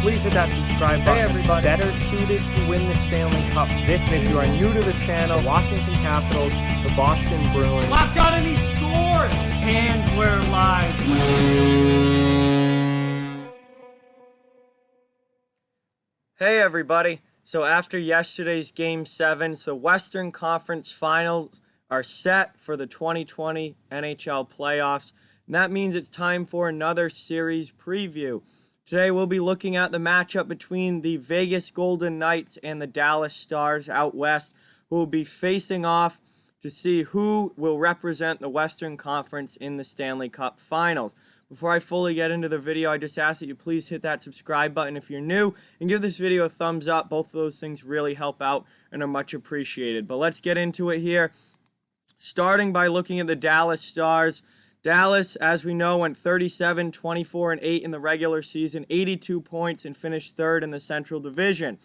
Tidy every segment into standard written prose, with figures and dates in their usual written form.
please hit that subscribe button. Hey everybody. Better suited to win the Stanley Cup this season. If you are new to the channel, Washington Capitals, the Boston Bruins. Locked on and he scored! And we're live. Hey everybody. So after yesterday's Game 7, the Western Conference Finals are set for the 2020 NHL playoffs. And that means it's time for another series preview. Today we'll be looking at the matchup between the Vegas Golden Knights and the Dallas Stars out west, who will be facing off to see who will represent the Western Conference in the Stanley Cup Finals. Before I fully get into the video, I just ask that you please hit that subscribe button if you're new and give this video a thumbs up. Both of those things really help out and are much appreciated. But let's get into it here. Starting by looking at the Dallas Stars. Dallas, as we know, went 37, 24, and 8 in the regular season, 82 points, and finished third in the Central Division.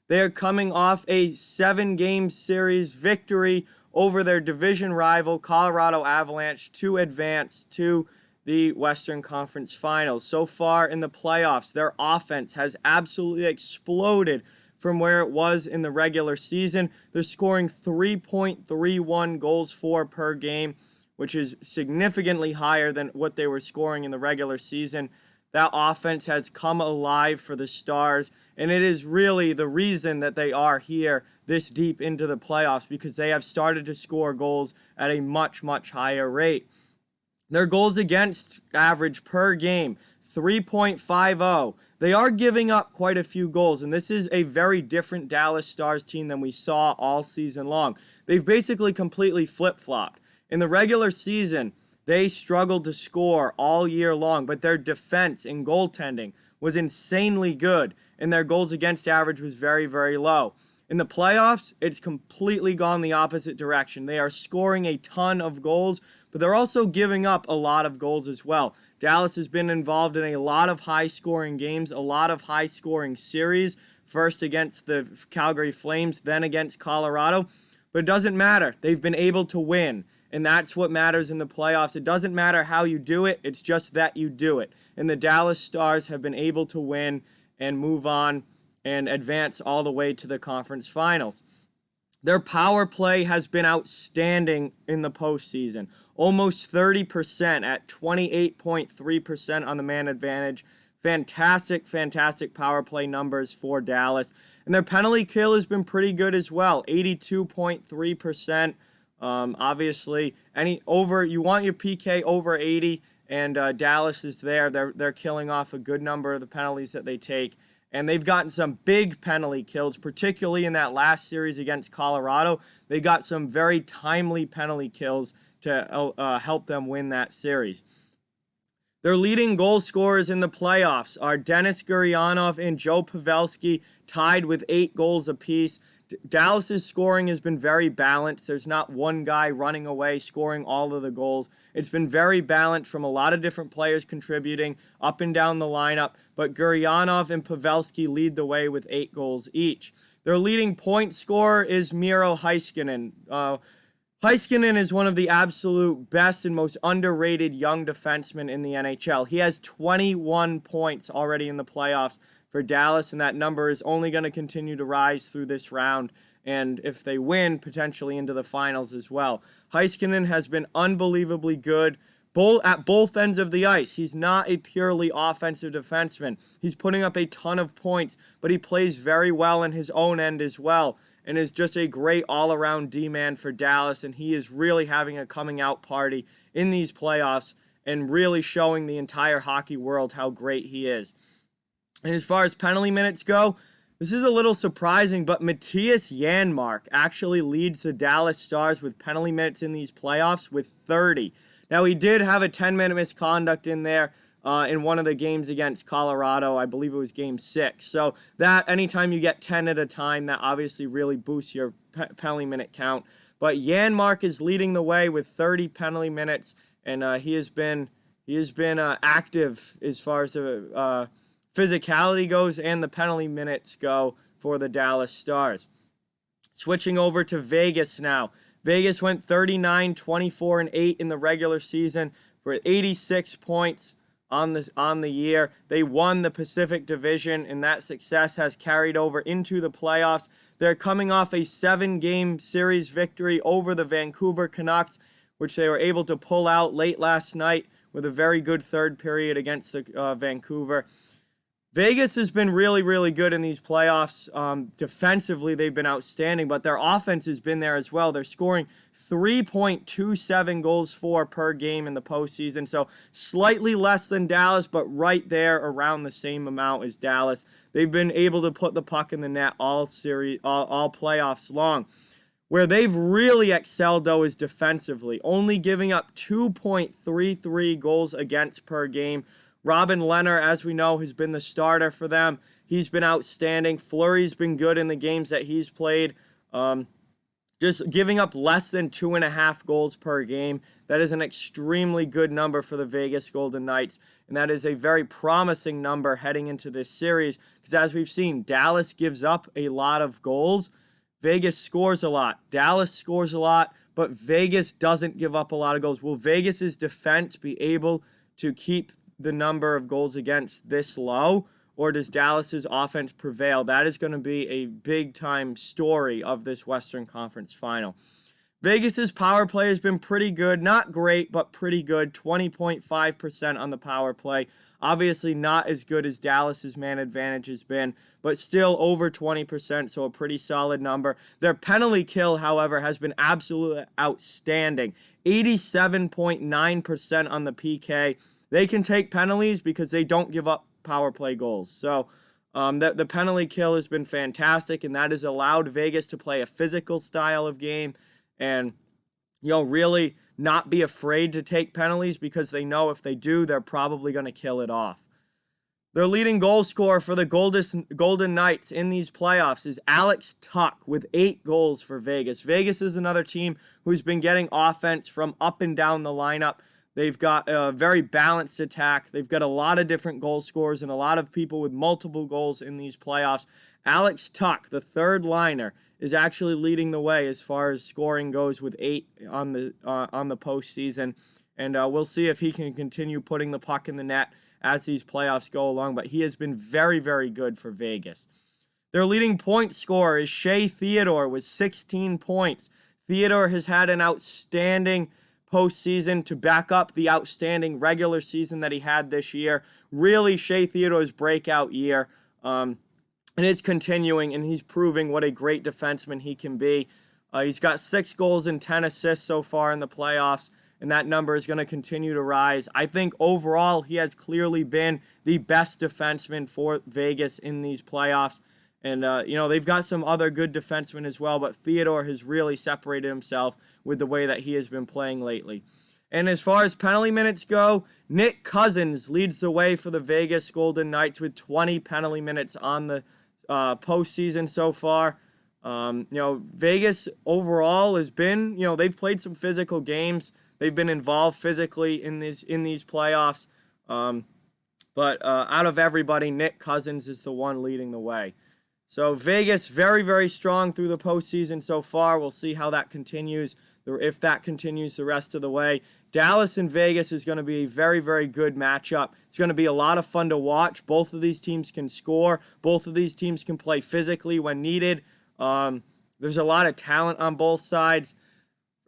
They are coming off a 7-game series victory over their division rival, Colorado Avalanche, to advance to the Western Conference Finals. So far in the playoffs, their offense has absolutely exploded from where it was in the regular season. They're scoring 3.31 goals for per game, which is significantly higher than what they were scoring in the regular season. That offense has come alive for the Stars, and it is really the reason that they are here this deep into the playoffs, because they have started to score goals at a much, much higher rate. Their goals against average per game, 3.50. They are giving up quite a few goals, and this is a very different Dallas Stars team than we saw all season long. They've basically completely flip-flopped. In the regular season, they struggled to score all year long, but their defense and goaltending was insanely good, and their goals against average was very, very low. In the playoffs, it's completely gone the opposite direction. They are scoring a ton of goals, but they're also giving up a lot of goals as well. Dallas has been involved in a lot of high-scoring games, a lot of high-scoring series, first against the Calgary Flames, then against Colorado, but it doesn't matter. They've been able to win. And that's what matters in the playoffs. It doesn't matter how you do it. It's just that you do it. And the Dallas Stars have been able to win and move on and advance all the way to the conference finals. Their power play has been outstanding in the postseason. Almost 30% at 28.3% on the man advantage. Fantastic, fantastic power play numbers for Dallas. And their penalty kill has been pretty good as well. 82.3%. Obviously, you want your PK over 80, and Dallas is there. They're killing off a good number of the penalties that they take, and they've gotten some big penalty kills, particularly in that last series against Colorado. They got some very timely penalty kills to help them win that series. Their leading goal scorers in the playoffs are Denis Gurianov and Joe Pavelski, tied with 8 goals apiece. Dallas's scoring has been very balanced. There's not one guy running away scoring all of the goals. It's been very balanced from a lot of different players contributing up and down the lineup, but Gurianov and Pavelski lead the way with 8 goals each. Their leading point scorer is Miro Heiskanen. Heiskanen is one of the absolute best and most underrated young defensemen in the NHL. He has 21 points already in the playoffs for Dallas, and that number is only going to continue to rise through this round, and if they win, potentially into the finals as well. Heiskanen has been unbelievably good at both ends of the ice. He's not a purely offensive defenseman. He's putting up a ton of points, but he plays very well in his own end as well, and is just a great all-around D-man for Dallas, and he is really having a coming-out party in these playoffs and really showing the entire hockey world how great he is. And as far as penalty minutes go, this is a little surprising, but Mattias Janmark actually leads the Dallas Stars with penalty minutes in these playoffs with 30. Now, he did have a 10-minute misconduct in there in one of the games against Colorado. I believe it was Game 6. So that anytime you get 10 at a time, that obviously really boosts your penalty minute count. But Janmark is leading the way with 30 penalty minutes, and he has been active as far as the physicality goes and the penalty minutes go for the Dallas Stars. Switching over to Vegas now. Vegas went 39, 24, and 8 in the regular season for 86 points. on the year. They won the Pacific Division, and that success has carried over into the playoffs. They're coming off a 7-game series victory over the Vancouver Canucks, which they were able to pull out late last night with a very good third period against the Vancouver. Vegas has been really, really good in these playoffs. Defensively, they've been outstanding, but their offense has been there as well. They're scoring 3.27 goals for per game in the postseason, so slightly less than Dallas, but right there around the same amount as Dallas. They've been able to put the puck in the net all playoffs long. Where they've really excelled, though, is defensively, only giving up 2.33 goals against per game. Robin Lehner, as we know, has been the starter for them. He's been outstanding. Fleury's been good in the games that he's played. Just giving up less than 2.5 goals per game. That is an extremely good number for the Vegas Golden Knights, and that is a very promising number heading into this series, because as we've seen, Dallas gives up a lot of goals. Vegas scores a lot. Dallas scores a lot, but Vegas doesn't give up a lot of goals. Will Vegas's defense be able to keep the number of goals against this low, or does Dallas's offense prevail? That is going to be a big-time story of this Western Conference Final. Vegas's power play has been pretty good. Not great, but pretty good. 20.5% on the power play. Obviously not as good as Dallas's man advantage has been, but still over 20%, so a pretty solid number. Their penalty kill, however, has been absolutely outstanding. 87.9% on the PK. They can take penalties because they don't give up power play goals. So the penalty kill has been fantastic, and that has allowed Vegas to play a physical style of game and, really not be afraid to take penalties, because they know if they do, they're probably going to kill it off. Their leading goal scorer for the Golden Knights in these playoffs is Alex Tuch with 8 goals for Vegas. Vegas is another team who's been getting offense from up and down the lineup. They've got a very balanced attack. They've got a lot of different goal scorers and a lot of people with multiple goals in these playoffs. Alex Tuch, the third liner, is actually leading the way as far as scoring goes with 8 on the postseason. And we'll see if he can continue putting the puck in the net as these playoffs go along. But he has been very, very good for Vegas. Their leading point scorer is Shea Theodore with 16 points. Theodore has had an outstanding postseason to back up the outstanding regular season that he had this year. Really, Shea Theodore's breakout year, and it's continuing, and he's proving what a great defenseman he can be. He's got 6 goals and 10 assists so far in the playoffs, and that number is going to continue to rise. I think overall he has clearly been the best defenseman for Vegas in these playoffs. And, they've got some other good defensemen as well, but Theodore has really separated himself with the way that he has been playing lately. And as far as penalty minutes go, Nick Cousins leads the way for the Vegas Golden Knights with 20 penalty minutes on the postseason so far. Vegas overall has been, they've played some physical games. They've been involved physically in these playoffs. But out of everybody, Nick Cousins is the one leading the way. So Vegas, very, very strong through the postseason so far. We'll see how that continues, if that continues the rest of the way. Dallas and Vegas is going to be a very, very good matchup. It's going to be a lot of fun to watch. Both of these teams can score. Both of these teams can play physically when needed. There's a lot of talent on both sides.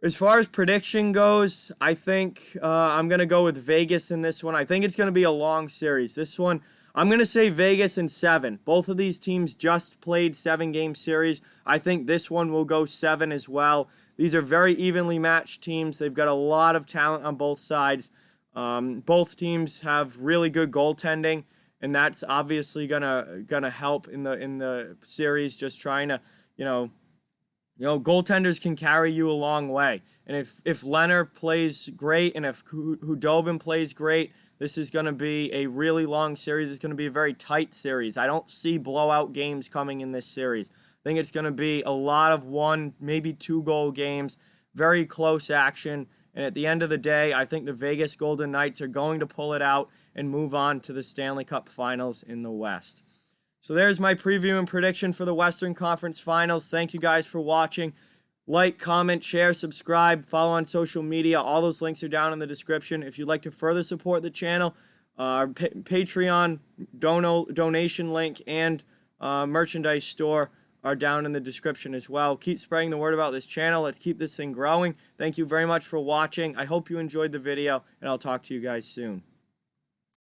As far as prediction goes, I think I'm going to go with Vegas in this one. I think it's going to be a long series. This one, I'm going to say Vegas in 7. Both of these teams just played 7-game series. I think this one will go 7 as well. These are very evenly matched teams. They've got a lot of talent on both sides. Both teams have really good goaltending, and that's obviously gonna help in the series. Just trying to, goaltenders can carry you a long way. And if Leonard plays great and if Hudobin plays great, this is going to be a really long series. It's going to be a very tight series. I don't see blowout games coming in this series. I think it's going to be a lot of 1, maybe 2-goal games, very close action. And at the end of the day, I think the Vegas Golden Knights are going to pull it out and move on to the Stanley Cup Finals in the West. So there's my preview and prediction for the Western Conference Finals. Thank you guys for watching. Like, comment, share, subscribe, follow on social media. All those links are down in the description. If you'd like to further support the channel, Our Patreon donation link and merchandise store are down in the description as well. Keep spreading the word about this channel. Let's keep this thing growing. Thank you very much for watching. I hope you enjoyed the video, and I'll talk to you guys soon.